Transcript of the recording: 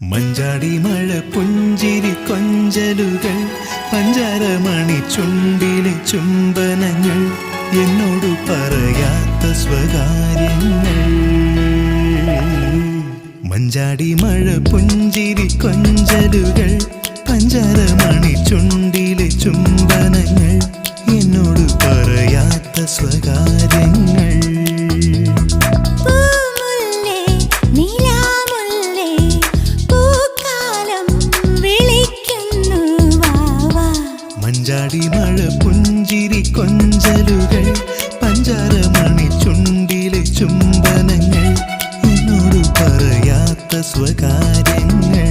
മഞ്ചാടി മഴ പുഞ്ചിരി കൊഞ്ചലുകൾ പഞ്ചാരമണി ചുണ്ടിലെ ചുംബനങ്ങൾ എന്നോടു പറയാത്ത സ്വകാര്യങ്ങൾ. മഞ്ചാടി മഴ പുഞ്ചിരി കൊഞ്ചലുകൾ പഞ്ചാരമണി ചുണ്ടിലെ ചുംബനങ്ങൾ എന്നോടു പറയാത്ത സ്വകാര്യങ്ങൾ. മഞ്ചാടി മഴ പുഞ്ചിരി കൊഞ്ചലുകൾ പഞ്ചാരമണി ചുണ്ടിലെ ചുംബനങ്ങൾ എന്നോട് പറയാത്ത സ്വകാര്യങ്ങൾ.